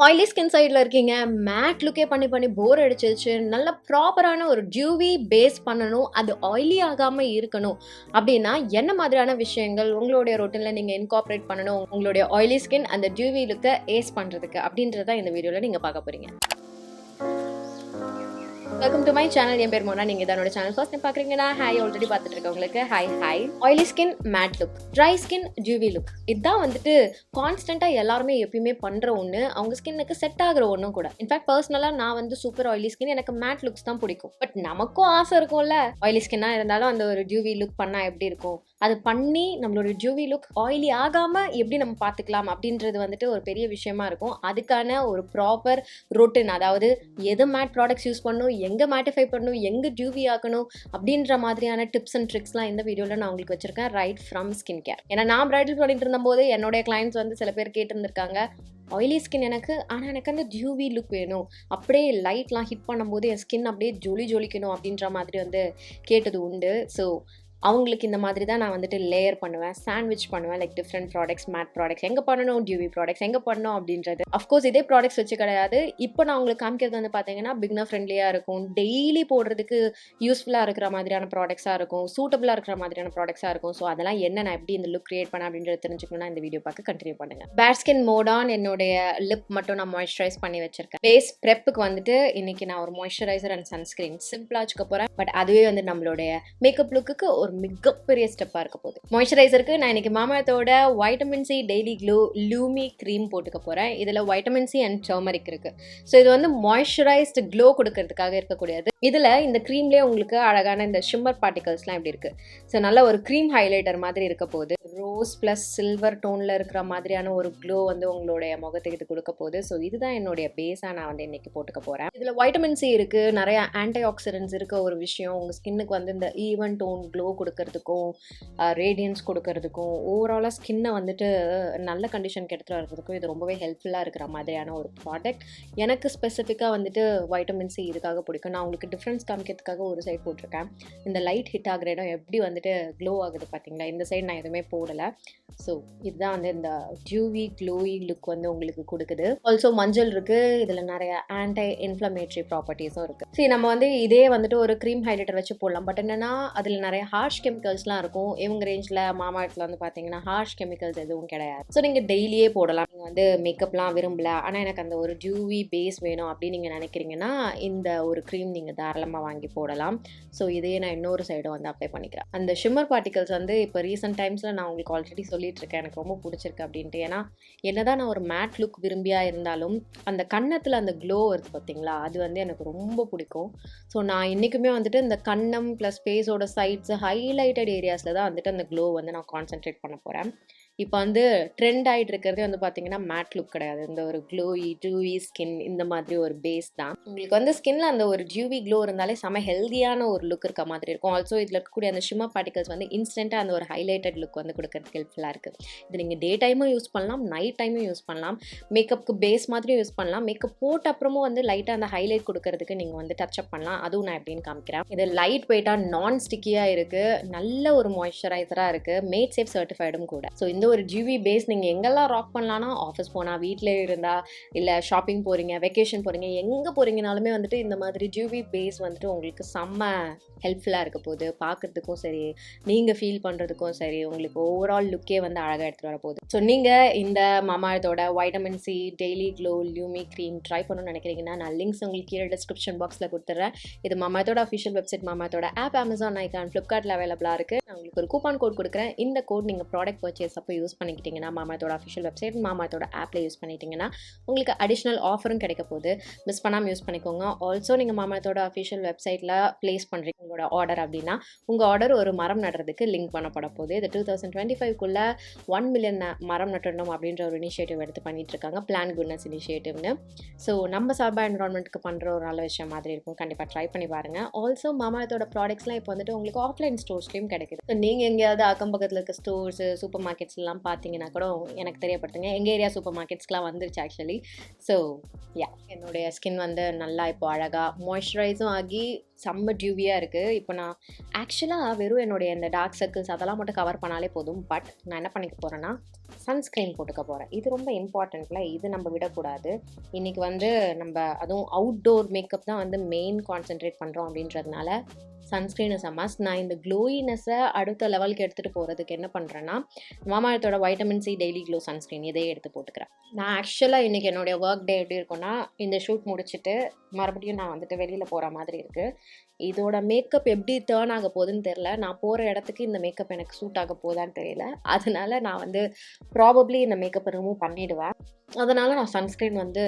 Oily skin சைடில் இருக்கீங்க, mat லுக்கே பண்ணி போர் அடிச்சிருச்சு, நல்ல ப்ராப்பரான ஒரு டியூவி பேஸ் பண்ணணும், அது ஆயிலி ஆகாமல் இருக்கணும் அப்படின்னா என்ன மாதிரியான விஷயங்கள் உங்களுடைய ரொட்டீனில் நீங்கள் இன்கார்பரேட் பண்ணணும் உங்களுடைய ஆயிலி ஸ்கின் அந்த டியூவி லுக்கை ஏஸ் பண்ணுறதுக்கு அப்படின்றத இந்த வீடியோவில் நீங்கள் பார்க்க போகிறீங்க. Welcome to my channel. என் பேர் மோனா. நீங்கள் இதனோட சேனல் ஃபர்ஸ்ட் டைம் பார்க்குறீங்கன்னா ஹாய், ஆல்ரெடி பார்த்துட்டு இருக்கவங்களுக்கு hi. Oily skin matte look, dry skin dewy look, இதுதான் வந்துட்டு கான்ஸ்டண்ட்டாக எல்லாருமே எப்பயுமே பண்ணுற ஒன்று, அவங்க ஸ்கின்னுக்கு செட் ஆகிற ஒன்றும் கூட. இன்ஃபேக்ட் பர்சனலாக நான் வந்து சூப்பர் ஆயிலி ஸ்கின், எனக்கு மேட் லுக்ஸ் தான் பிடிக்கும். பட் நமக்கும் ஆசை இருக்கும்ல, ஆயிலி ஸ்கின்னாக இருந்தாலும் அந்த ஒரு டியூவி லுக் பண்ணால் எப்படி இருக்கும், அது பண்ணி நம்மளோட டியூவி லுக் ஆயிலி ஆகாமல் எப்படி நம்ம பார்த்துக்கலாம் அப்படின்றது வந்துட்டு ஒரு பெரிய விஷயமா இருக்கும். அதுக்கான ஒரு ப்ராப்பர் ரொட்டீன், அதாவது எது மேட் ப்ராடக்ட்ஸ் யூஸ் பண்ணணும், எங்கே மேட்டிஃபை பண்ணணும், எங்கே டியூவி ஆக்கணும் அப்படின்ற மாதிரியான டிப்ஸ் அண்ட் ட்ரிக்ஸ்லாம் இந்த வீடியோவில் நான் உங்களுக்கு வச்சிருக்கேன், ரைட் ஃப்ரம் ஸ்கின் கேர். ஏன்னா நான் பிரைடல் பண்ணிட்டு இருந்தபோது என்னுடைய கிளைண்ட்ஸ் வந்து சில பேர் கேட்டிருந்திருக்காங்க, ஆயிலி ஸ்கின் எனக்கு, ஆனால் எனக்கு அந்த டியூவி லுக் வேணும், அப்படியே லைட்லாம் ஹிட் பண்ணும்போது என் ஸ்கின் அப்படியே ஜொலிக்கணும் அப்படின்ற மாதிரி வந்து கேட்டது உண்டு. ஸோ அவங்களுக்கு இந்த மாதிரி தான் நான் வந்துட்டு லேயர் பண்ணுவேன், சாண்ட்விச் பண்ணுவேன், like different products, made products எங்கே பண்ணணும், டியூவி ப்ராடக்ட்ஸ் எங்கே பண்ணணும் அப்படின்றது. அஃப்கோர்ஸ் இதே ப்ராடக்ட்ஸ் வச்சு கிடையாது, இப்போ நான் உங்களுக்கு காமிக்கிறது வந்து பார்த்தீங்கன்னா பிகினர் ஃப்ரெண்ட்லியாக இருக்கும், டெய்லி போடுறதுக்கு யூஸ்ஃபுல்லாக இருக்கிற மாதிரியான ப்ராடக்ட்ஸாக இருக்கும், சூட்டபுளாக இருக்கிற மாதிரியான ப்ராடக்ட்ஸாக இருக்கும். ஸோ அதெல்லாம் என்ன, நான் எப்படி இந்த லுக் கிரியேட் பண்ணேன் அப்படின்றது தெரிஞ்சுக்கணும்னா இந்த வீடியோ பார்க்க கண்டினியூ பண்ணுங்கள். பேர் ஸ்கின் மோடான் என்னுடைய லிப் மட்டும் நான் மாய்ஸ்சரைஸ் பண்ணி வச்சிருக்கேன். பேஸ் ப்ரெப்புக்கு வந்துட்டு இன்னைக்கு நான் ஒரு மாய்ஸ்சரைசர் அண்ட் சன்ஸ்கிரீன் சிம்பிளாக வச்சுக்க போகிறேன். பட் அதுவே வந்து நம்மளுடைய மேக்கப் லுக்குக்கு ஒரு மிகப்பெரிய ஸ்டெப்பாக இருக்க போகுது. மாய்ஸ்சரைசருக்கு நான் இன்னைக்கு மாமாஎர்த்தோட vitamin C daily glow lumi cream போட்டுக்க போகிறேன். இதில் வைட்டமின் சி அண்ட் டர்மரிக் இருக்குது. ஸோ இது வந்து மாய்ஸ்சரைஸ்டு க்ளோ கொடுக்கறதுக்காக இருக்கக்கூடியது. இதில் இந்த க்ரீம்லேயே உங்களுக்கு அழகான இந்த ஷிம்மர் பார்ட்டிகல்ஸ்லாம் இப்படி இருக்குது. ஸோ நல்ல ஒரு க்ரீம் ஹைலைட்டர் மாதிரி இருக்க போகுது. ரோஸ் ப்ளஸ் சில்வர் டோனில் இருக்கிற மாதிரியான ஒரு க்ளோ வந்து உங்களுடைய முகத்துக்கு இது கொடுக்க போகுது. ஸோ இதுதான் என்னுடைய பேஸாக நான் வந்து இன்னைக்கு போட்டுக்க போகிறேன். இதில் வைட்டமின் சி இருக்குது, நிறைய ஆன்டி ஆக்சிடென்ட்ஸ் இருக்க ஒரு விஷயம் உங்கள் ஸ்கின்னுக்கு வந்து இந்த ஈவன் டோன் க்ளோ கொடுக்கறதுக்கும் ரேடியன்ஸ் கொடுக்கறதுக்கும் ஓவராலாக ஸ்கின்னை வந்துட்டு நல்ல கண்டிஷனுக்கு எடுத்துகிட்டு வர்றதுக்கும் இது ரொம்பவே ஹெல்ப்ஃபுல்லாக இருக்கிற மாதிரியான ஒரு ப்ராடக்ட். எனக்கு ஸ்பெசிஃபிக்காக வந்துட்டு வைட்டமின் சி இதுக்காக பிடிக்கும். நான் உங்களுக்கு டிஃப்ரென்ஸ் காமிக்கிறதுக்காக ஒரு சைட் போட்டிருக்கேன். இந்த லைட் ஹிட் ஆகிற இடம் எப்படி வந்துட்டு க்ளோ ஆகுது பார்த்தீங்களா, இந்த சைடு நான் எதுவுமே போடலை. ஸோ இதுதான் வந்து இந்த டியூவி க்ளோயி லுக் வந்து உங்களுக்கு கொடுக்குது. ஆல்சோ மஞ்சள் இருக்குது, இதில் நிறைய ஆன்டி இன்ஃப்ளமேட்டரி ப்ராப்பர்ட்டிஸும் இருக்குது. சரி, நம்ம வந்து இதே வந்துட்டு ஒரு க்ரீம் ஹைலைட்டர் வச்சு போடலாம். பட் என்னென்னா அதில் நிறைய ஹார்ஷ் கெமிக்கல்ஸ்லாம் இருக்கும். இவங்க ரேஞ்சில் மாமாஎர்த்தில் வந்து பார்த்தீங்கன்னா ஹார்ஷ் கெமிக்கல்ஸ் எதுவும் கிடையாது. ஸோ நீங்கள் டெய்லியே போடலாம். நீங்கள் வந்து மேக்கப்லாம் விரும்பல, ஆனால் எனக்கு அந்த ஒரு டியூவி பேஸ் வேணும் அப்படின்னு நீங்கள் நினைக்கிறீங்கன்னா இந்த ஒரு க்ரீம் நீங்கள் தாராளமாக வாங்கி போடலாம். ஸோ இதையே நான் இன்னொரு சைடும் வந்து அப்ளை பண்ணிக்கிறேன். அந்த ஷிம்மர் பார்ட்டிகல்ஸ் வந்து இப்போ ரீசெண்ட் டைம்ஸில் நான் உங்களுக்கு ஆல்ரெடி சொல்லிட்டு இருக்கேன், எனக்கு ரொம்ப பிடிச்சிருக்கு அப்படின்ட்டு. ஏன்னா என்னதான் நான் ஒரு மேட் லுக் விரும்பியாக இருந்தாலும் அந்த கன்னத்தில் அந்த க்ளோ வருது பார்த்தீங்களா, அது வந்து எனக்கு ரொம்ப பிடிக்கும். ஸோ நான் இன்றைக்குமே வந்துட்டு இந்த கன்னம் ப்ளஸ் ஃபேஸோட சைட்ஸ் ஹைலைட்டட் ஏரியாஸில் தான் வந்துட்டு அந்த க்ளோ வந்து நான் கான்சென்ட்ரேட் பண்ண போகிறேன். இப்போ வந்து ட்ரெண்ட் ஆகிட்டு இருக்கிறதே வந்து பார்த்தீங்கன்னா மேட் லுக் கிடையாது, இந்த ஒரு க்ளோயி டியூவி ஸ்கின், இந்த மாதிரி ஒரு பேஸ் தான். உங்களுக்கு வந்து ஸ்கின்ல அந்த ஒரு டியூவி க்ளோ இருந்தாலே செம ஹெல்தியான ஒரு லுக் இருக்க மாதிரி இருக்கும். ஆல்சோ இதில் இருக்கக்கூடிய அந்த ஷிம்மர் பார்ட்டிகல்ஸ் வந்து இன்ஸ்டண்ட்டாக அந்த ஒரு ஹைலைட்டட் லுக் வந்து கொடுக்கறதுக்கு ஹெல்ப்ஃபுல்லாக இருக்குது. இது நீங்கள் டே டைமும் யூஸ் பண்ணலாம், நைட் டைமும் யூஸ் பண்ணலாம், மேக்கப்புக்கு பேஸ் மாதிரியும் யூஸ் பண்ணலாம். மேக்கப் போட்ட அப்புறமும் வந்து லைட்டாக அந்த ஹைலைட் கொடுக்கறதுக்கு நீங்கள் வந்து டச் அப் பண்ணலாம். அதுவும் நான் எப்படின்னு காமிக்கிறேன். இது லைட் வெயிட்டாக நான் ஸ்டிக்கியாக இருக்குது, நல்ல ஒரு மாய்ஸ்சரைசராக இருக்குது, மேட் சேஃப் சர்டிஃபைடும் கூட. ஸோ இந்த ஒரு டியூவி பேஸ் நீங்கள் எங்கெல்லாம் ராக் பண்ணலான்னா, ஆஃபீஸ் போனால், வீட்டில் இருந்தால், இல்லை ஷாப்பிங் போகிறீங்க, வெக்கேஷன் போகிறீங்க, எங்கே போகிறீங்கனாலுமே வந்துட்டு இந்த மாதிரி டியூவி பேஸ் வந்துட்டு உங்களுக்கு செம்ம ஹெல்ப்ஃபுல்லாக இருக்க போகுது. பார்க்குறதுக்கும் சரி, நீங்கள் ஃபீல் பண்ணுறதுக்கும் சரி, உங்களுக்கு ஓவரால் லுக்கே வந்து அழகாக எடுத்துகிட்டு வர போகுது. ஸோ நீங்கள் இந்த மாமாஎர்த்தோட vitamin C daily glow lumi cream try பண்ணணும்னு நினைக்கிறீங்கன்னா நான் லிங்க்ஸ் உங்களுக்கு கீழே டிஸ்கிரிப்ஷன் பாக்ஸில் கொடுத்துட்றேன். இது மாமாஎர்த்தோட அஃபிஷியல் வெப்சைட், மாமாஎர்த்தோட ஆப் அமேசான், ஐகான், ஃப்ளிப்கார்ட்டில் அவைலபிளாக இருக்குது. நான் உங்களுக்கு ஒரு கூப்பான் கோட் கொடுக்குறேன். இந்த கோட் நீங்கள் ப்ராடக்ட் பர்ச்சேஸ் அப்போ யூஸ் பண்ணிக்கிட்டீங்கன்னா, மாமாஎர்த்தோட அஃபிஷியல் வெப்சைட், மாமாஎர்த்தோட ஆப்பில் யூஸ் பண்ணிட்டீங்கன்னா உங்களுக்கு அடிஷ்னல் ஆஃபரும் கிடைக்க போகுது. மிஸ் பண்ணாமல் யூஸ் பண்ணிக்கோங்க. ஆல்சோ நீங்கள் மாமாஎர்த்தோட அஃபிஷியல் வெப்சைட்டில் ப்ளேஸ் பண்ணுறீங்க உங்களோட ஆர்டர் அப்படின்னா, உங்கள் ஆர்டர் ஒரு மரம் நடுறதுக்கு லிங்க் பண்ணப்பட போகுது. இது 2025 1 மில்லியன் மரம் நட்டணும் அப்படின்ற ஒரு இனிஷியேட்டிவ் எடுத்து பண்ணிட்டு இருக்காங்க, பிளான் குட்னஸ் இனிஷியேட்டிவ்னு. ஸோ நம்ம சார்பா என்விரான்மெண்ட்டுக்கு பண்ணுற ஒரு நல்ல விஷயம் மாதிரி இருக்கும். கண்டிப்பாக ட்ரை பண்ணி பாருங்கள். ஆல்சோ மாமாஎர்த்தோட ப்ராடக்ட்ஸ்லாம் இப்போ வந்துட்டு உங்களுக்கு ஆஃப்லைன் ஸ்டோர்ஸ்லையும் கிடைக்குது. ஸோ நீங்கள் எங்கேயாவது அக்கம் பக்கத்தில் இருக்க ஸ்டோர்ஸ், சூப்பர் மார்க்கெட்ஸ்லாம் பார்த்தீங்கன்னா கூட எனக்கு தெரியப்படுத்துங்க. எங்கள் ஏரியா சூப்பர் மார்க்கெட்ஸ்க்குலாம் வந்துருச்சு ஆக்சுவலி. ஸோ என்னுடைய ஸ்கின் வந்து நல்லா இப்போ அழகாக மாய்ஸ்சரைஸும் ஆகி செம்ம டியூவியாக இருக்குது. இப்போ நான் ஆக்சுவலாக வெறும் என்னுடைய இந்த டார்க் சர்க்கிள்ஸ் அதெல்லாம் மட்டும் கவர் பண்ணாலே போதும். பட் நான் என்ன பண்ணிக்க போகிறேன்னா சன்ஸ்க்ரீன் போட்டுக்க போகிறேன். இது ரொம்ப இம்பார்ட்டண்ட்ல, இது நம்ம விடக்கூடாது. இன்றைக்கி வந்து நம்ம அதுவும் அவுட்டோர் மேக்கப் தான் வந்து மெயின் கான்சென்ட்ரேட் பண்ணுறோம் அப்படின்றதுனால சன்ஸ்க்ரீன் இஸ் அ மஸ்ட். நான் இந்த க்ளோயினஸை அடுத்த லெவலுக்கு எடுத்துகிட்டு போகிறதுக்கு என்ன பண்ணுறேன்னா, மாமாஎர்த்தோட vitamin C daily glow sunscreen இதையே எடுத்து போட்டுக்கிறேன். நான் ஆக்சுவலாக இன்றைக்கி என்னுடைய ஒர்க் டே எப்படி இருக்குன்னா, இந்த ஷூட் முடிச்சுட்டு மறுபடியும் நான் வந்துட்டு வெளியில் போகிற மாதிரி இருக்குது. இதோட மேக்கப் எப்படி டேர்ன் ஆக போகுதுன்னு தெரில. நான் போகிற இடத்துக்கு இந்த மேக்கப் எனக்கு சூட் ஆக போகுதான்னு தெரியல. அதனால நான் வந்து ப்ராபப்ளி இந்த மேக்கப்பை ரிமூவ் பண்ணிவிடுவேன். அதனால் நான் சன்ஸ்க்ரீன் வந்து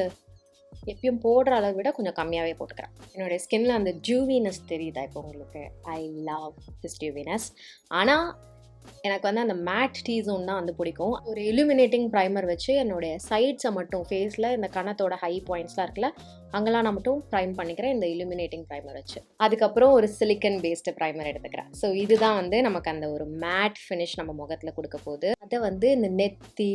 எப்பயும் போடுற அளவை விட கொஞ்சம் கம்மியாகவே போட்டுக்கிறேன். என்னுடைய ஸ்கின்ல அந்த டியூவினஸ் தெரியுதா இப்போ உங்களுக்கு? I love this dewiness. ஆனால் எனக்கு வந்து அந்த மேட் டீ ஜோன் தான் வந்து பிடிக்கும். ஒரு இலுமினேட்டிங் ப்ரைமர் வச்சு என்னுடைய சைட்ஸை மட்டும் ஃபேஸில் இந்த கணத்தோட ஹை பாயிண்ட்ஸ்லாம் இருக்குல்ல, அங்கெல்லாம் நான் மட்டும் ப்ரைம் பண்ணிக்கிறேன் இந்த இலுமினேட்டிங் ப்ரைமர் வச்சு. அதுக்கப்புறம் ஒரு சிலிக்கன் பேஸ்டு ப்ரைமர் எடுத்துக்கிறேன். ஸோ இதுதான் வந்து நமக்கு அந்த ஒரு மேட் ஃபினிஷ் நம்ம முகத்தில் கொடுக்க போகுது. அதை வந்து இந்த நெத்தி,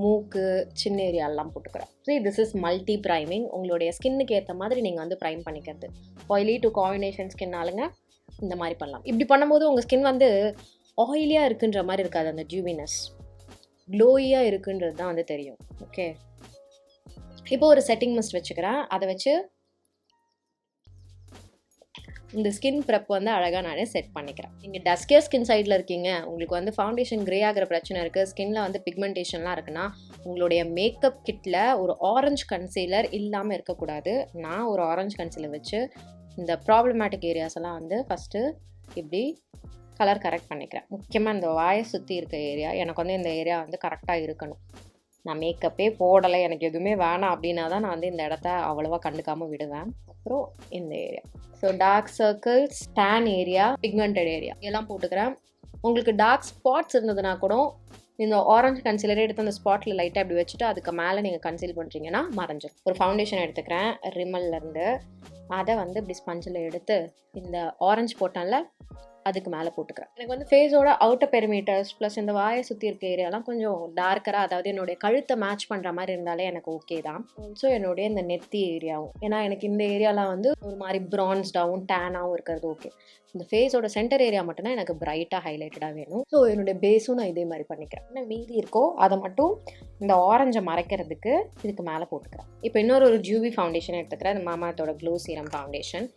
மூக்கு, சின்ன ஏரியாலாம் போட்டுக்கிறேன். So this is multi priming. உங்களுடைய ஸ்கின்னுக்கு ஏற்ற மாதிரி நீங்கள் வந்து ப்ரைம் பண்ணிக்கிறது. ஆயிலி டு காம்பினேஷன் ஸ்கின் ஆளுங்க இந்த மாதிரி பண்ணலாம். இப்படி பண்ணும்போது உங்கள் ஸ்கின் வந்து ஆயிலியாக இருக்குன்ற மாதிரி இருக்காது. அந்த டியூவினஸ் க்ளோயியாக இருக்குன்றது தான் வந்து தெரியும். ஓகே, இப்போ ஒரு செட்டிங் மிஸ்ட் வச்சுக்கிறேன். அதை வச்சு இந்த ஸ்கின் ப்ரெப் வந்து அழகாக நானே செட் பண்ணிக்கிறேன். நீங்கள் டஸ்கியாக ஸ்கின் சைடில் இருக்கீங்க, உங்களுக்கு வந்து ஃபவுண்டேஷன் க்ரே ஆகிற பிரச்சனை இருக்குது, ஸ்கின்னில் வந்து பிக்மெண்டேஷன்லாம் இருக்குன்னா, உங்களுடைய மேக்கப் கிட்டில் ஒரு ஆரஞ்சு கன்சீலர் இல்லாமல் இருக்கக்கூடாது. நான் ஒரு ஆரஞ்சு கன்சீலர் வச்சு இந்த ப்ராப்ளமேட்டிக் ஏரியாஸ் எல்லாம் வந்து ஃபஸ்ட்டு இப்படி கலர் கரெக்ட் பண்ணிக்கிறேன். முக்கியமாக இந்த வாயை சுற்றி இருக்க ஏரியா, எனக்கு வந்து இந்த ஏரியா வந்து கரெக்டாக இருக்கணும். நான் மேக்கப்பே போடலை, எனக்கு எதுவுமே வேணாம் அப்படின்னா தான் நான் வந்து இந்த இடத்த அவ்வளோவா கண்டுக்காமல் விடுவேன். அப்புறம் இந்த area, so dark circles, tan area, pigmented area எல்லாம் போட்டுக்கிறேன். உங்களுக்கு டார்க் ஸ்பாட்ஸ் இருந்ததுன்னா கூட இந்த ஆரஞ்சு கன்சீலரே எடுத்து அந்த ஸ்பாட்டில் லைட்டாக இப்படி வச்சுட்டு அதுக்கு மேலே நீங்கள் கன்சீல் பண்ணுறீங்கன்னா மறைஞ்சிடும். ஒரு ஃபவுண்டேஷன் எடுத்துக்கிறேன் ரிம்மல்லேருந்து. அதை வந்து இப்படி ஸ்பஞ்சில் எடுத்து இந்த ஆரஞ்சு போட்டான்ல அதுக்கு மேலே போட்டுக்கிறேன். எனக்கு வந்து ஃபேஸோட அவுட்டர் பெரிமீட்டர்ஸ் ப்ளஸ் இந்த வாயை சுற்றி இருக்க ஏரியாலாம் கொஞ்சம் டார்க்கராக, அதாவது என்னுடைய கழுத்தை மேட்ச் பண்ணுற மாதிரி இருந்தாலே எனக்கு ஓகே தான். ஸோ என்னுடைய இந்த நெத்தி ஏரியாவும், ஏன்னா எனக்கு இந்த ஏரியாலாம் வந்து ஒரு மாதிரி ப்ரான்ஸ்டாகவும் டேனாகவும் இருக்கிறது ஓகே. இந்த ஃபேஸோட சென்டர் ஏரியா மட்டும்தான் எனக்கு பிரைட்டாக ஹைலைட்டடாக வேணும். ஸோ என்னுடைய பேஸும் நான் இதே மாதிரி பண்ணிக்கிறேன். என்ன மீதி இருக்கோ அதை மட்டும் இந்த ஆரஞ்சை மறைக்கிறதுக்கு இதுக்கு மேலே போட்டுக்கிறேன். இப்போ இன்னொரு டியூவி ஃபவுண்டேஷன் எடுத்துக்கிறேன். அது மாமாஎர்த்தோட க்ளோ சீரம் ஃபவுண்டேஷன்.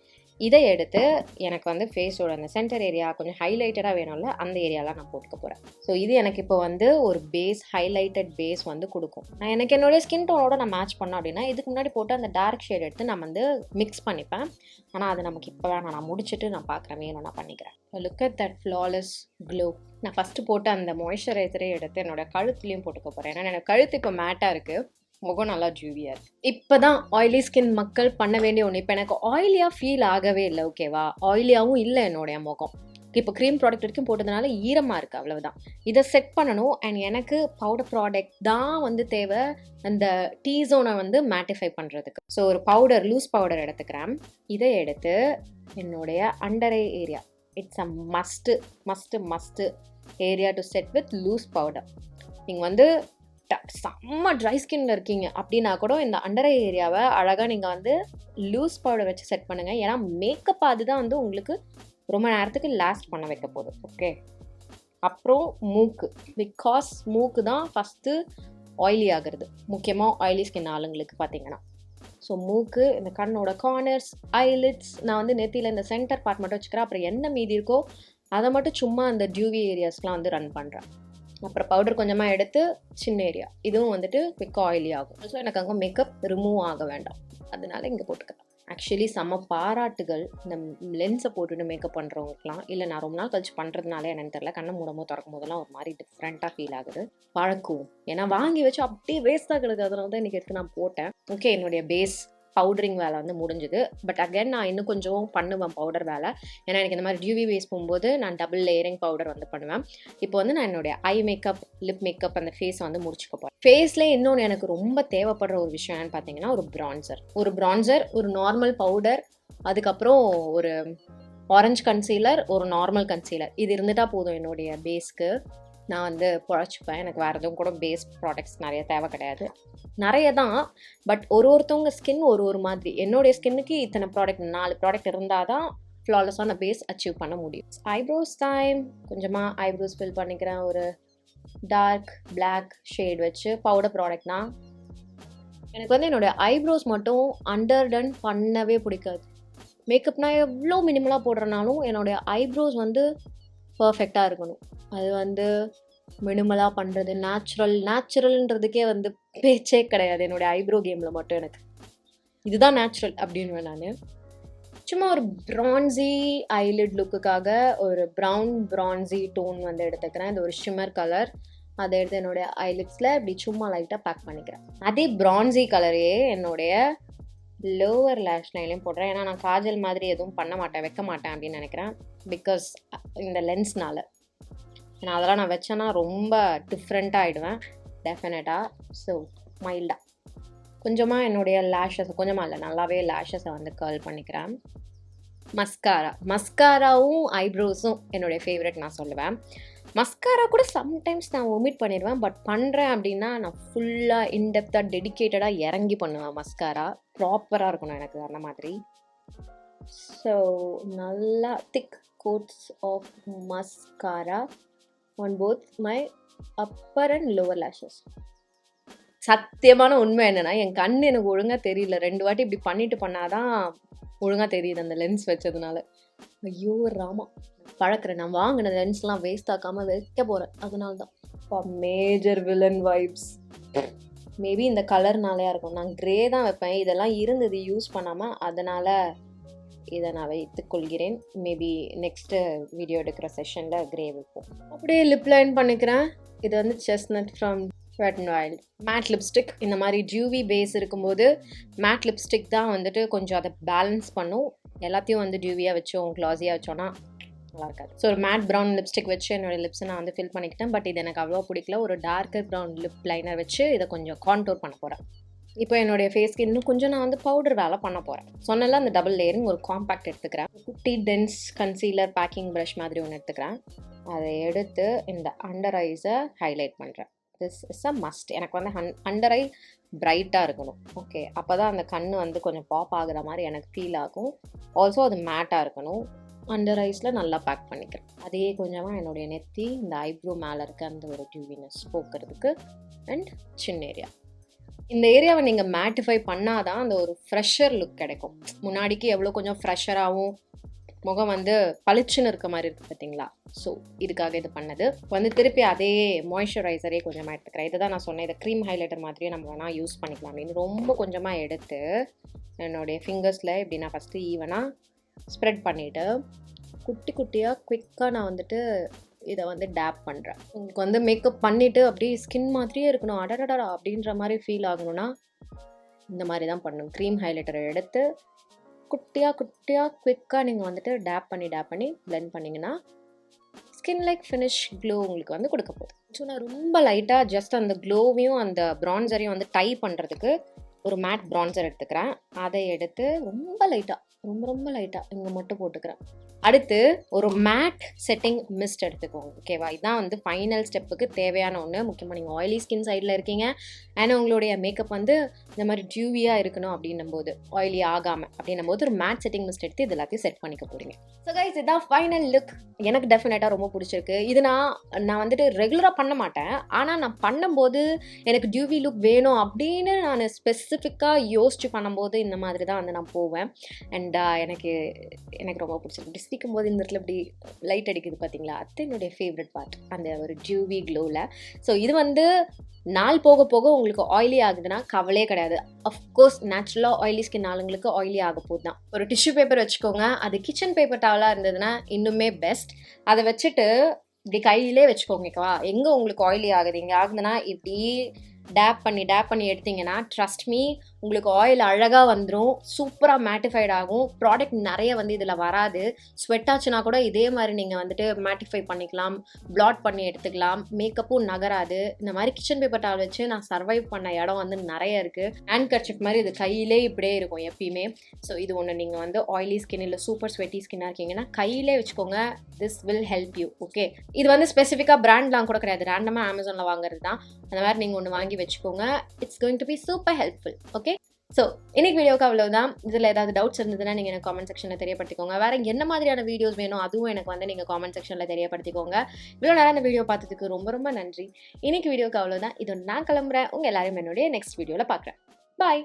இதை எடுத்து எனக்கு வந்து ஃபேஸோட அந்த சென்டர் ஏரியா கொஞ்சம் ஹைலைட்டடாக வேணும்ல, அந்த ஏரியாலாம் நான் போட்டுக்க போகிறேன். ஸோ இது எனக்கு இப்போ வந்து ஒரு பேஸ், ஹைலைட்டட் பேஸ் வந்து கொடுக்கும். நான் எனக்கு என்னுடைய ஸ்கின் டோனோட நான் மேட்ச் பண்ணோம் அப்படின்னா இதுக்கு முன்னாடி போட்டு அந்த டார்க் ஷேட் எடுத்து நான் வந்து மிக்ஸ் பண்ணிப்பேன். ஆனால் அது நமக்கு இப்போ வேணாம், நான் முடிச்சுட்டு நான் பார்க்குறேன், வேணும் நான் பண்ணிக்கிறேன். Look at that flawless glow. நான் ஃபஸ்ட்டு போட்டு அந்த மாய்ஸ்சரைசரே எடுத்து என்னோட கழுத்துலேயும் போட்டுக்க போகிறேன். ஏன்னா எனக்கு கழுத்து இப்போ மேட்டாக இருக்குது, முகம் நல்லா ஜூவியாக இருக்குது. இப்போ தான் ஆயிலி ஸ்கின் மக்கள் பண்ண வேண்டிய ஒன்று. இப்போ எனக்கு ஆயிலியாக ஃபீல் ஆகவே இல்லை, ஓகேவா? ஆயிலியாகவும் இல்லை என்னுடைய முகம். இப்போ க்ரீம் ப்ராடக்ட் வரைக்கும் போட்டதுனால ஈரமாக இருக்குது, அவ்வளவுதான். இதை செட் பண்ணணும். அண்ட் எனக்கு பவுடர் ப்ராடக்ட் தான் வந்து தேவை அந்த டீ ஜோனை வந்து மேட்டிஃபை பண்ணுறதுக்கு. ஸோ ஒரு பவுடர், லூஸ் பவுடர் எடுத்துக்கிறேன். இதை எடுத்து என்னுடைய under eye area, it's a must area to set with loose powder. நீங்கள் வந்து செம்ம ட்ரை ஸ்கின்ல இருக்கீங்க அப்படின்னா கூட இந்த அண்டர் ஐ ஏரியாவை அழகாக நீங்கள் வந்து லூஸ் பவுடர் வச்சு செட் பண்ணுங்கள். ஏன்னா மேக்கப் அதுதான் வந்து உங்களுக்கு ரொம்ப நேரத்துக்கு லாஸ்ட் பண்ண வைக்க போகுது. ஓகே, அப்புறம் மூக்கு, பிகாஸ் மூக்கு தான் ஃபஸ்ட்டு ஆயிலி ஆகுறது, முக்கியமாக ஆயிலி ஸ்கின் ஆளுங்களுக்கு பார்த்தீங்கன்னா. ஸோ மூக்கு, இந்த கண்ணோட கார்னர்ஸ், ஐலிட்ஸ், நான் வந்து நெத்தியில் இந்த சென்டர் பார்ட் மட்டும் வச்சுக்கிறேன். அப்புறம் என்ன மீதி இருக்கோ அதை மட்டும் சும்மா அந்த டியூவி ஏரியாஸ்லாம் வந்து ரன் பண்ணுறேன். அப்புறம் பவுடர் கொஞ்சமாக எடுத்து சின்ன ஏரியா, இதுவும் வந்துட்டு குவிக்காக ஆயிலி ஆகும். ஸோ எனக்கு அங்கே மேக்கப் ரிமூவ் ஆக வேண்டாம், அதனால இங்கே போட்டுக்கிறேன். ஆக்சுவலி செம்ம பாராட்டுகள் இந்த லென்ஸை போட்டுட்டு மேக்கப் பண்ணுறவங்களுக்குலாம். இல்லை நான் ரொம்ப நாள் கழிச்சு பண்ணுறதுனால என்னன்னு தெரியல, கண்ணை மூடமோ திறக்கும் போதெல்லாம் ஒரு மாதிரி டிஃப்ரெண்ட்டாக ஃபீல் ஆகுது. பழக்கும், ஏன்னா வாங்கி வச்சு அப்படியே வேஸ்ட்டாக கிடக்கு, அதனால தான் இன்றைக்கி எடுத்து நான் போட்டேன். ஓகே, என்னுடைய பேஸ் பவுடரிங் வேலை வந்து முடிஞ்சுது. பட் அகைன் நான் இன்னும் கொஞ்சம் பண்ணுவேன் பவுடர் வேலை. ஏன்னா எனக்கு இந்த மாதிரி டியூவி பேஸ் போகும்போது நான் டபுள் லேயரிங் பவுடர் வந்து பண்ணுவேன். இப்போ வந்து நான் என்னுடைய ஐ மேக்கப், லிப் மேக்கப், அந்த ஃபேஸை வந்து முடிச்சுக்க போகிறேன். ஃபேஸ்லேயே இன்னொன்று எனக்கு ரொம்ப தேவைப்படுற ஒரு விஷயம் என்னன்னு பார்த்தீங்கன்னா ஒரு ப்ரான்சர், ஒரு நார்மல் பவுடர், அதுக்கப்புறம் ஒரு ஆரஞ்சு கன்சீலர், ஒரு நார்மல் கன்சீலர். இது இருந்துட்டா போதும் என்னுடைய பேஸ்க்கு. நான் வந்து பொழைச்சிப்பேன். எனக்கு வேறு எதுவும் கூட பேஸ் ப்ராடக்ட்ஸ் நிறைய தேவை கிடையாது. நிறைய தான், பட் ஒருத்தவங்க ஸ்கின் ஒரு மாதிரி. என்னுடைய ஸ்கின்னுக்கு இத்தனை ப்ராடக்ட், 4 ப்ராடக்ட் இருந்தால் தான் ஃப்ளாலெஸ்ஸான பேஸ் அச்சீவ் பண்ண முடியும். Eyebrows time. கொஞ்சமாக ஐப்ரோஸ் ஃபில் பண்ணிக்கிறேன். ஒரு டார்க் பிளாக் ஷேட் வச்சு பவுடர் ப்ராடக்ட்னா எனக்கு வந்து என்னோடய ஐப்ரோஸ் மட்டும் அண்டர்டன் பண்ணவே பிடிக்காது. மேக்கப்னா எவ்வளோ மினிமலாக போடுறனாலும் என்னுடைய ஐப்ரோஸ் வந்து பர்ஃபெக்டாக இருக்கணும். அது வந்து மினிமலாக பண்ணுறது நேச்சுரல்ன்றதுக்கே வந்து பேச்சே கிடையாது. என்னுடைய ஐப்ரோ கேமில் மட்டும் எனக்கு இதுதான் நேச்சுரல் அப்படின்னுவேன் நான். சும்மா ஒரு ப்ரான்ஸி ஐலிட் லுக்குக்காக ஒரு ப்ரான்ஸி டோன் வந்து எடுத்துக்கிறேன். இது ஒரு ஷிம்மர் கலர். அதை எடுத்து என்னுடைய ஐலிட்ஸில் இப்படி சும்மா லைட்டாக பேக் பண்ணிக்கிறேன். அதே ப்ரான்ஸி கலரையே என்னுடைய லோவர் லேஷ் லைன்லையும் போடுறேன். ஏன்னா நான் காஜல் மாதிரி எதுவும் பண்ண மாட்டேன், வைக்க மாட்டேன் அப்படின்னு நினைக்கிறேன். பிகாஸ் இந்த லென்ஸ்னால. ஏன்னா அதெல்லாம் நான் வச்சேன்னா ரொம்ப டிஃப்ரெண்ட்டாக ஆகிடுவேன் டெஃபினட்டாக. ஸோ மைல்டாக கொஞ்சமாக என்னுடைய லேஷஸை, கொஞ்சமாக இல்லை நல்லாவே லேஷஸை வந்து கர்ல் பண்ணிக்கிறேன். மஸ்காராவும் ஐப்ரோஸும் என்னுடைய ஃபேவரட் நான் சொல்லுவேன். மஸ்காரா கூட சம்டைம்ஸ் நான் ஒமிட் பண்ணிடுவேன். பட் பண்ணுறேன் அப்படின்னா நான் ஃபுல்லாக இன்டெப்த்தாக டெடிக்கேட்டடாக இறங்கி பண்ணுவேன். மஸ்காரா ப்ராப்பராக இருக்கணும் எனக்கு அந்த மாதிரி. ஸோ நல்லா thick coats of mascara on both my upper and lower lashes. சத்தியமான உண்மை என்னென்னா என் கண் எனக்கு ஒழுங்காக தெரியல. 2 வாட்டி இப்படி பண்ணிட்டு பண்ணாதான் ஒழுங்காக தெரியுது அந்த லென்ஸ் வச்சதுனால. ஐயோ ராமா, பழக்கிறேன். நான் வாங்கின லென்ஸ்லாம் வேஸ்ட் ஆக்காமல் வைக்க போகிறேன். அதனால தான் மேஜர் வில்லன் வைப்ஸ். மேபி இந்த கலர்னாலையா இருக்கும். நான் க்ரே தான் வைப்பேன். இதெல்லாம் இருந்தது யூஸ் பண்ணாமல், அதனால் இதை நான் வைத்துக்கொள்கிறேன். மேபி நெக்ஸ்ட்டு வீடியோ எடுக்கிற செஷனில் க்ரே வைப்போம். அப்படியே லிப் லைன் பண்ணிக்கிறேன். இது வந்து chestnut from Wet n Wild mat lipstick. இந்த மாதிரி டியூவி பேஸ் இருக்கும்போது மேட் லிப்ஸ்டிக் தான் வந்துட்டு கொஞ்சம் அதை பேலன்ஸ் பண்ணும். எல்லாத்தையும் வந்து டியூவியாக வச்சோம் க்ளாஸியாக வச்சோன்னா நல்லா இருக்காது. ஸோ ஒரு மேட் ப்ரௌன் லிப்ஸ்டிக் வச்சு என்னோடய லிப்ஸை நான் வந்து ஃபில் பண்ணிக்கிட்டேன். பட் இது எனக்கு அவ்வளோ பிடிக்கல. ஒரு டார்க்கர் ப்ரௌன் லிப் லைனர் வச்சு இதை கொஞ்சம் கான்டோர் பண்ண போகிறேன். இப்போ என்னுடைய ஃபேஸ்க்கு இன்னும் கொஞ்சம் நான் வந்து பவுடர் வேலை பண்ண போகிறேன். சொன்னல அந்த டபுள் லேயரிங் ஒரு காம்பேக்ட் எடுத்துக்கிறேன். குட்டி டென்ஸ் கன்சீலர் பேக்கிங் ப்ரஷ் மாதிரி ஒன்று எடுத்துக்கிறேன். அதை எடுத்து இந்த அண்டர் ஐஸை ஹைலைட் பண்ணுறேன். This is a must. எனக்கு வந்து அண்டர் ஐ பிரைட்டாக இருக்கணும். ஓகே, அப்போ தான் அந்த கண் வந்து கொஞ்சம் பாப் ஆகுற மாதிரி எனக்கு ஃபீல் ஆகும். ஆல்சோ அது மேட்டாக இருக்கணும். அண்டர் ஐஸில் நல்லா பேக் பண்ணிக்கிறேன். அதே கொஞ்சமாக என்னுடைய நெத்தி இந்த ஐப்ரோ மேலே இருக்க அந்த ஒரு டியூவினஸ் போக்குறதுக்கு அண்ட் சின்ன ஏரியா. இந்த ஏரியாவை நீங்கள் மேட்டிஃபை பண்ணாதான் அந்த ஒரு ஃப்ரெஷர் லுக் கிடைக்கும். முன்னாடிக்கு எவ்வளோ கொஞ்சம் ஃப்ரெஷராகவும் முகம் வந்து பளிச்சுன்னு இருக்க மாதிரி இருக்குது பார்த்தீங்களா. ஸோ இதுக்காக இது பண்ணது வந்து திருப்பி அதே மாய்ஸ்சரைசரே கொஞ்சமாக எடுத்துக்கிறேன். இதை தான் நான் சொன்னேன், இதை க்ரீம் ஹைலைட்டர் மாதிரியே நம்ம வேணால் யூஸ் பண்ணிக்கலாம் அப்படின்னு ரொம்ப கொஞ்சமாக எடுத்து என்னுடைய ஃபிங்கர்ஸில் இப்படி நான் ஃபஸ்ட்டு ஈவனாக ஸ்ப்ரெட் பண்ணிவிட்டு குட்டி குட்டியாக குவிக்காக நான் வந்துட்டு இதை வந்து டேப் பண்ணுறேன். உங்களுக்கு வந்து மேக்கப் பண்ணிவிட்டு அப்படியே ஸ்கின் மாதிரியே இருக்கணும், அடடடா அப்படின்ற மாதிரி ஃபீல் ஆகணும்னா இந்த மாதிரி தான் பண்ணணும். க்ரீம் ஹைலைட்டரை எடுத்து குட்டியாக குவிக்காக நீங்கள் வந்துட்டு டேப் பண்ணி பிளெண்ட் பண்ணிங்கன்னா ஸ்கின் லைக் ஃபினிஷ் க்ளோ உங்களுக்கு வந்து கொடுக்க போகுது. ஸோ நான் ரொம்ப லைட்டாக ஜஸ்ட் அந்த க்ளோவையும் அந்த ப்ரான்சரையும் வந்து டை பண்ணுறதுக்கு ஒரு மேட் ப்ரான்சர் எடுத்துக்கிறேன். அதை எடுத்து ரொம்ப லைட்டாக இங்கே மட்டும் போட்டுக்கிறேன். அடுத்து ஒரு மேட் செட்டிங் மிஸ்ட் எடுத்துக்கோங்க. ஓகேவா, இதுதான் வந்து ஃபைனல் ஸ்டெப்புக்கு தேவையான ஒன்று. முக்கியமாக நீங்கள் ஆயிலி ஸ்கின் சைடில் இருக்கீங்க ஏன்னா உங்களுடைய மேக்கப் வந்து இந்த மாதிரி டியூவியாக இருக்கணும் அப்படின்னும் போது, ஆயிலி ஆகாமல் அப்படின்னும் போது ஒரு மேட் செட்டிங் மிஸ்ட் எடுத்து இது எல்லாத்தையும் செட் பண்ணிக்க போகிறீங்க. ஸோ கைஸ், இதுதான் ஃபைனல் லுக். எனக்கு டெஃபினட்டாக ரொம்ப பிடிச்சிருக்கு. இது நான் வந்துட்டு ரெகுலராக பண்ண மாட்டேன். ஆனால் நான் பண்ணும்போது எனக்கு டியூவி லுக் வேணும் அப்படின்னு நான் ஸ்பெசிஃபிக்காக யோசிச்சு பண்ணும்போது இந்த மாதிரி தான் வந்து நான் போவேன். அண்ட் எனக்கு ரொம்ப பிடிச்சிருக்கு. டிஸ்டிக்கும் போது இந்த இடத்துல இப்படி லைட் அடிக்குது பார்த்தீங்களா, அது என்னுடைய ஃபேவரட் பார்ட், அந்த ஒரு டியூவி க்ளோவில். ஸோ இது வந்து நாள் போக போக உங்களுக்கு ஆயிலி ஆகுதுன்னா கவலையே கிடையாது. அஃப்கோர்ஸ் நேச்சுரலாக ஆயிலி ஸ்கின் ஆளுங்களுக்கு ஆயிலி ஆக போகுது தான். ஒரு டிஷ்யூ பேப்பர் வச்சுக்கோங்க. அது கிச்சன் பேப்பர் டவலாக இருந்ததுன்னா இன்னுமே பெஸ்ட். அதை வச்சுட்டு இப்படி கையிலே வச்சுக்கோங்கக்கா. எங்கே உங்களுக்கு ஆயிலி ஆகுது, இங்கே ஆகுதுன்னா இப்படி டேப் பண்ணி எடுத்தீங்கன்னா ட்ரஸ்ட் மீ உங்களுக்கு ஆயில் அழகாக வந்துடும், சூப்பராக மேட்டிஃபைட் ஆகும். ப்ராடக்ட் நிறைய வந்து இதில் வராது. ஸ்வெட் ஆச்சுன்னா கூட இதே மாதிரி நீங்கள் வந்துட்டு மேட்டிஃபை பண்ணிக்கலாம், பிளாட் பண்ணி எடுத்துக்கலாம், மேக்கப்பும் நகராது. இந்த மாதிரி கிச்சன் பேப்பர் டவல் வச்சு நான் சர்வைவ் பண்ண இடம் வந்து நிறைய இருக்குது. ஹேண்ட் கர்ச்சிப் மாதிரி இது கையிலே இப்படியே இருக்கும் எப்பயுமே. ஸோ இது ஒன்று நீங்கள் வந்து ஆயிலி ஸ்கின் இல்லை சூப்பர் ஸ்வெட்டி ஸ்கின்னாக இருக்கீங்கன்னா கையிலே வச்சுக்கோங்க. This will help you. Okay, இது வந்து ஸ்பெசிஃபிக்காக பிராண்ட்லாம் கூட கிடையாது, ரேண்டமாக அமேசானில் வாங்குறது தான். அந்த மாதிரி நீங்கள் ஒன்று வாங்கி வச்சுக்கோங்க. It's going to be super helpful. Okay, so இன்னைக்கு வீடியோக்கு அவ்வளவுதான். இதில் ஏதாவது டவுட்ஸ் இருந்ததுன்னா நீங்கள் எனக்கு காமெண்ட் செக்ஷனில் தெரியப்படுத்திக்கோங்க. வேறு என்ன மாதிரியான வீடியோஸ் வேணும் அதுவும் எனக்கு வந்து நீங்கள் காமெண்ட் செக்ஷனில் தெரியப்படுத்திக்கோங்க. இவ்வளோ நேரம் இந்த வீடியோ பார்த்ததுக்கு ரொம்ப ரொம்ப நன்றி. இன்னைக்கு வீடியோக்கு அவ்வளோதான். இது நான் கிளம்புறேன். உங்கள் எல்லாரும் என்னுடைய நெக்ஸ்ட் வீடியோவில் பார்க்குறேன். பாய்.